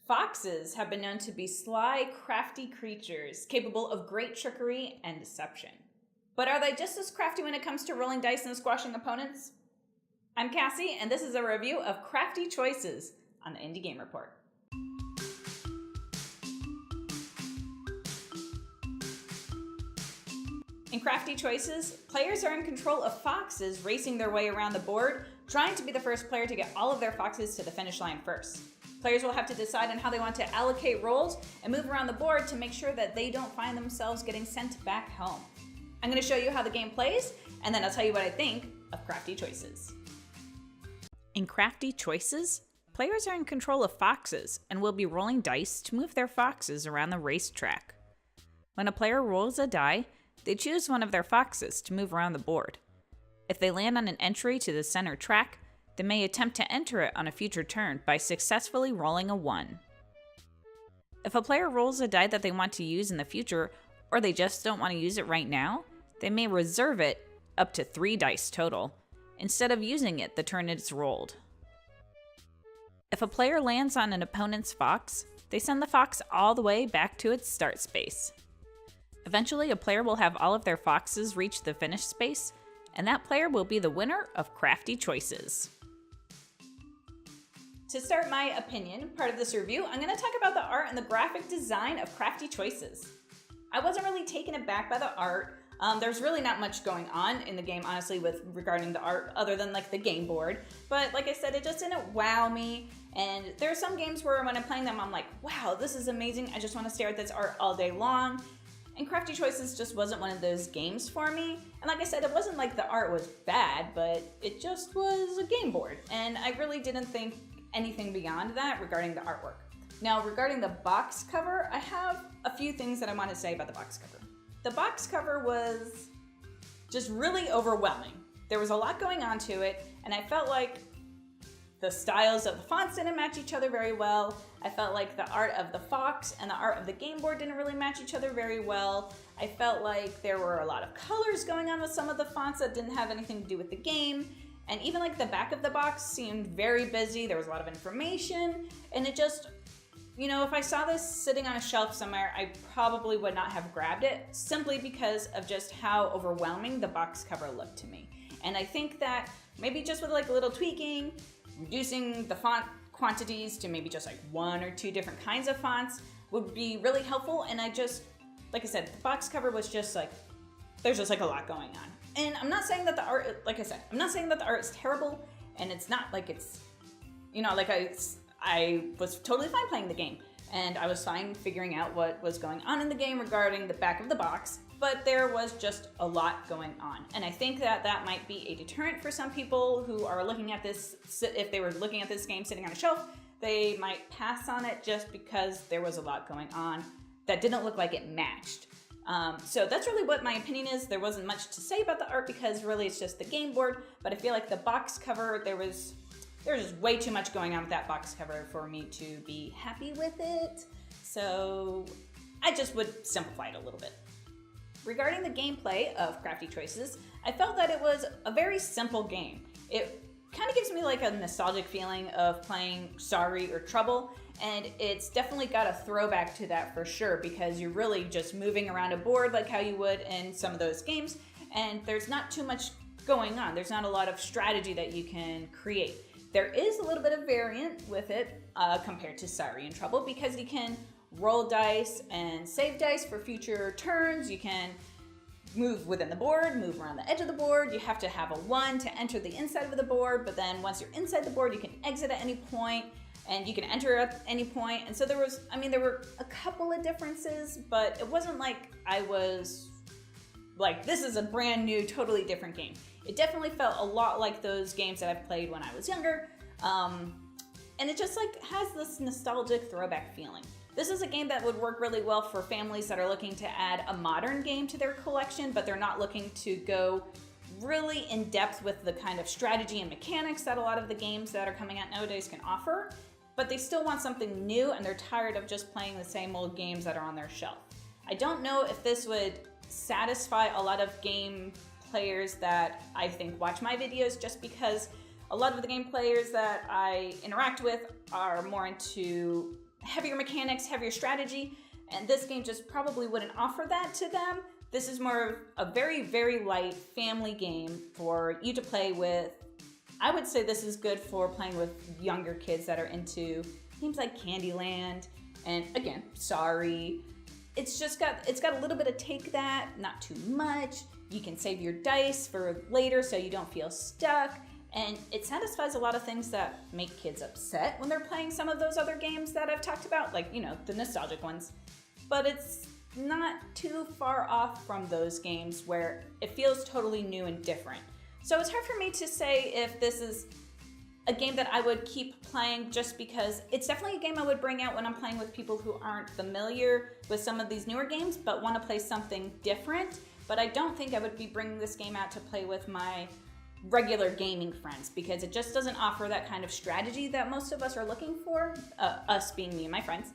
Foxes have been known to be sly, crafty creatures capable of great trickery and deception. But are they just as crafty when it comes to rolling dice and squashing opponents? I'm Cassie, and this is a review of Crafty Choices on the Indie Game Report. In Crafty Choices, players are in control of foxes racing their way around the board, trying to be the first player to get all of their foxes to the finish line first. Players will have to decide on how they want to allocate roles and move around the board to make sure that they don't find themselves getting sent back home. I'm going to show you how the game plays, and then I'll tell you what I think of Crafty Choices. In Crafty Choices, players are in control of foxes and will be rolling dice to move their foxes around the racetrack. When a player rolls a die, they choose one of their foxes to move around the board. If they land on an entry to the center track, they may attempt to enter it on a future turn by successfully rolling a 1. If a player rolls a die that they want to use in the future, or they just don't want to use it right now, they may reserve it up to 3 dice total, instead of using it the turn it's rolled. If a player lands on an opponent's fox, they send the fox all the way back to its start space. Eventually, a player will have all of their foxes reach the finish space, and that player will be the winner of Crafty Choices. To start my opinion, part of this review, I'm going to talk about the art and the graphic design of Crafty Choices. I wasn't really taken aback by the art. There's really not much going on in the game, honestly, regarding the art, other than like the game board. But like I said, it just didn't wow me. And there are some games where when I'm playing them, I'm like, wow, this is amazing. I just want to stare at this art all day long. And Crafty Choices just wasn't one of those games for me. And like I said, it wasn't like the art was bad, but it just was a game board. And I really didn't think anything beyond that regarding the artwork. Now, regarding the box cover, I have a few things that I want to say about the box cover. The box cover was just really overwhelming. There was a lot going on to it, and I felt like the styles of the fonts didn't match each other very well. I felt like the art of the fox and the art of the game board didn't really match each other very well. I felt like there were a lot of colors going on with some of the fonts that didn't have anything to do with the game. And even like the back of the box seemed very busy. There was a lot of information, and it just, you know, if I saw this sitting on a shelf somewhere, I probably would not have grabbed it, simply because of just how overwhelming the box cover looked to me. And I think that maybe just with like a little tweaking, reducing the font quantities to maybe just like 1 or 2 different kinds of fonts would be really helpful. And I just, like I said, the box cover was just like, there's just like a lot going on. And I'm not saying that the art, like I said, I'm not saying that the art is terrible, and it's not like it's, you know, like I was totally fine playing the game, and I was fine figuring out what was going on in the game regarding the back of the box, but there was just a lot going on. And I think that that might be a deterrent for some people who are looking at this. If they were looking at this game sitting on a shelf, they might pass on it just because there was a lot going on that didn't look like it matched. So that's really what my opinion is. There wasn't much to say about the art because really it's just the game board, but I feel like the box cover, there was just way too much going on with that box cover for me to be happy with it. So I just would simplify it a little bit. Regarding the gameplay of Crafty Choices, I felt that it was a very simple game. It kind of gives me like a nostalgic feeling of playing Sorry or Trouble, and it's definitely got a throwback to that for sure, because you're really just moving around a board like how you would in some of those games, and there's not too much going on. There's not a lot of strategy that you can create. There is a little bit of variant with it compared to Sorry and Trouble, because you can roll dice and save dice for future turns. You can move within the board, move around the edge of the board. You have to have a 1 to enter the inside of the board, but then once you're inside the board, you can exit at any point, and you can enter at any point. And so there were a couple of differences, but it wasn't like I was like, this is a brand new, totally different game. It definitely felt a lot like those games that I've played when I was younger, and it just like has this nostalgic throwback feeling. This is a game that would work really well for families that are looking to add a modern game to their collection, but they're not looking to go really in depth with the kind of strategy and mechanics that a lot of the games that are coming out nowadays can offer, but they still want something new, and they're tired of just playing the same old games that are on their shelf. I don't know if this would satisfy a lot of game players that I think watch my videos, just because a lot of the game players that I interact with are more into heavier mechanics, heavier strategy, and this game just probably wouldn't offer that to them. This is more of a very, very light family game for you to play with. I would say this is good for playing with younger kids that are into games like Candyland and, again, Sorry. It's got a little bit of take that, not too much. You can save your dice for later so you don't feel stuck. And it satisfies a lot of things that make kids upset when they're playing some of those other games that I've talked about, like, the nostalgic ones. But it's not too far off from those games where it feels totally new and different. So it's hard for me to say if this is a game that I would keep playing, just because it's definitely a game I would bring out when I'm playing with people who aren't familiar with some of these newer games but want to play something different. But I don't think I would be bringing this game out to play with my regular gaming friends, because it just doesn't offer that kind of strategy that most of us are looking for, us being me and my friends.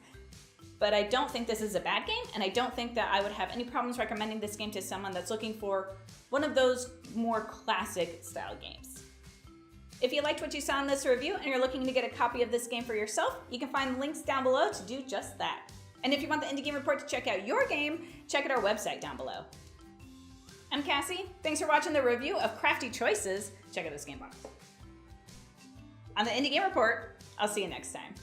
But I don't think this is a bad game, and I don't think that I would have any problems recommending this game to someone that's looking for one of those more classic style games. If you liked what you saw in this review and you're looking to get a copy of this game for yourself, you can find links down below to do just that. And if you want the Indie Game Report to check out your game, check out our website down below. I'm Cassie. Thanks for watching the review of Crafty Choices. Check out this game box. On the Indie Game Report, I'll see you next time.